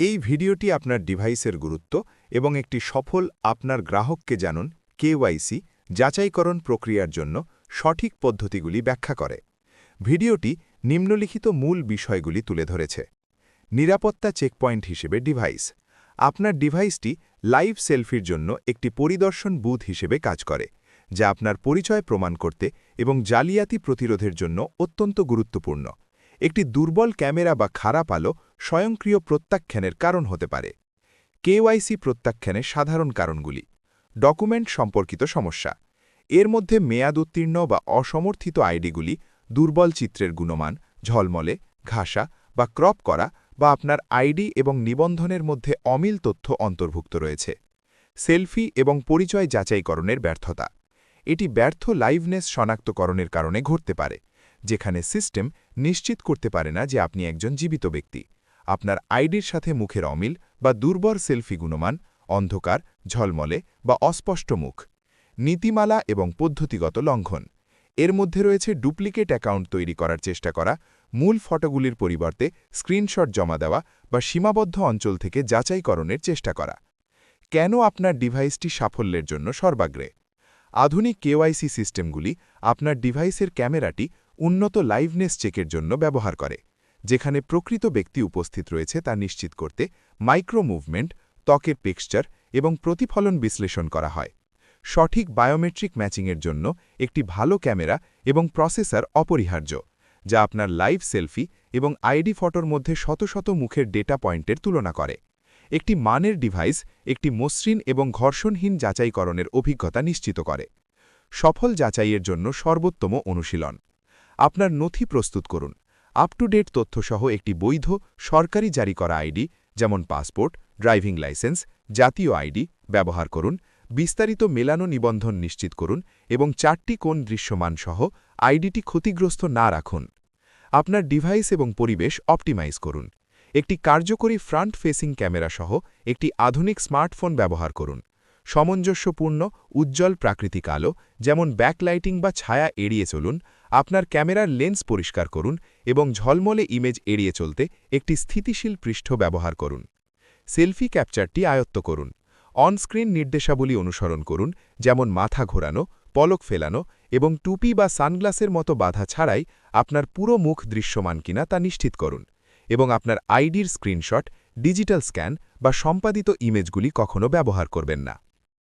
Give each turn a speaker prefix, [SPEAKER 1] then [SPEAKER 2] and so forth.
[SPEAKER 1] এই ভিডিওটি আপনার ডিভাইসের গুরুত্ব এবং একটি সফল আপনার গ্রাহককে জানুন কেওয়াইসি যাচাইকরণ প্রক্রিয়ার জন্য সঠিক পদ্ধতিগুলি ব্যাখ্যা করে। ভিডিওটি নিম্নলিখিত মূল বিষয়গুলি তুলে ধরেছে। নিরাপত্তা চেকপয়েন্ট হিসেবে ডিভাইস। আপনার ডিভাইসটি লাইভ সেলফির জন্য একটি পরিদর্শন বুথ হিসেবে কাজ করে, যা আপনার পরিচয় প্রমাণ করতে এবং জালিয়াতি প্রতিরোধের জন্য অত্যন্ত গুরুত্বপূর্ণ। একটি দুর্বল ক্যামেরা বা খারাপ আলো স্বয়ংক্রিয় প্রত্যাখ্যানের কারণ হতে পারে। কেওয়াইসি প্রত্যাখ্যানের সাধারণ কারণগুলি: ডকুমেন্ট সম্পর্কিত সমস্যা। এর মধ্যে মেয়াদ উত্তীর্ণ বা অসমর্থিত আইডিগুলি, দুর্বল চিত্রের গুণমান, ঝলমলে, ঘাসা বা ক্রপ করা, বা আপনার আইডি এবং নিবন্ধনের মধ্যে অমিল তথ্য অন্তর্ভুক্ত রয়েছে। সেলফি এবং পরিচয় যাচাইকরণের ব্যর্থতা। এটি ব্যর্থ লাইভনেস শনাক্তকরণের কারণে ঘটতে পারে, যেখানে সিস্টেম নিশ্চিত করতে পারে না যে আপনি একজন জীবিত ব্যক্তি। আপনার আইডির সাথে মুখের অমিল বা দুর্বল সেলফি গুণমান, অন্ধকার, ঝলমলে বা অস্পষ্ট মুখ। নীতিমালা এবং পদ্ধতিগত লঙ্ঘন। এর মধ্যে রয়েছে ডুপ্লিকেট অ্যাকাউন্ট তৈরি করার চেষ্টা করা, মূল ফটোগুলির পরিবর্তে স্ক্রিনশট জমা দেওয়া বা সীমাবদ্ধ অঞ্চল থেকে যাচাইকরণের চেষ্টা করা। কেন আপনার ডিভাইসটি সাফল্যের জন্য সর্বাগ্রে? আধুনিক কেওয়াইসি সিস্টেমগুলি আপনার ডিভাইসের ক্যামেরাটি উন্নত লাইভনেস চেকের জন্য ব্যবহার করে, যেখানে প্রকৃত ব্যক্তি উপস্থিত রয়েছে তা নিশ্চিত করতে মাইক্রো মুভমেন্ট, ত্বকের টেক্সচার এবং প্রতিফলন বিশ্লেষণ করা হয়। সঠিক বায়োমেট্রিক ম্যাচিংয়ের জন্য একটি ভালো ক্যামেরা এবং প্রসেসর অপরিহার্য, যা আপনার লাইভ সেলফি এবং আইডি ফটোর মধ্যে শত শত মুখের ডেটা পয়েন্টের তুলনা করে। একটি মানের ডিভাইস একটি মসৃণ এবং ঘর্ষণহীন যাচাইকরণের অভিজ্ঞতা নিশ্চিত করে। সফল যাচাইয়ের জন্য সর্বোত্তম অনুশীলন। আপনার নথি প্রস্তুত করুন। আপ টু ডেট তথ্যসহ একটি বৈধ, সরকারি জারি করা আইডি, যেমন পাসপোর্ট, ড্রাইভিং লাইসেন্স, জাতীয় আইডি ব্যবহার করুন। বিস্তারিত মেলানো নিবন্ধন নিশ্চিত করুন এবং 4টি কোণ দৃশ্যমান সহ আইডিটি ক্ষতিগ্রস্ত না রাখুন। আপনার ডিভাইস এবং পরিবেশ অপটিমাইজ করুন। একটি কার্যকরী ফ্রন্ট ফেসিং ক্যামেরা সহ একটি আধুনিক স্মার্টফোন ব্যবহার করুন। সামঞ্জস্যপূর্ণ, উজ্জ্বল প্রাকৃতিক আলো, যেমন ব্যাকলাইটিং বা ছায়া এড়িয়ে চলুন। আপনার ক্যামেরার লেন্স পরিষ্কার করুন এবং ঝলমলে ইমেজ এড়িয়ে চলতে একটি স্থিতিশীল পৃষ্ঠ ব্যবহার করুন। সেলফি ক্যাপচারটি আয়ত্ত করুন। অনস্ক্রিন নির্দেশাবলী অনুসরণ করুন, যেমন মাথা ঘোরানো, পলক ফেলানো এবং টুপি বা সানগ্লাসের মতো বাধা ছাড়াই আপনার পুরো মুখ দৃশ্যমান কিনা তা নিশ্চিত করুন। এবং আপনার আইডির স্ক্রিনশট, ডিজিটাল স্ক্যান বা সম্পাদিত ইমেজগুলি কখনও ব্যবহার করবেন না।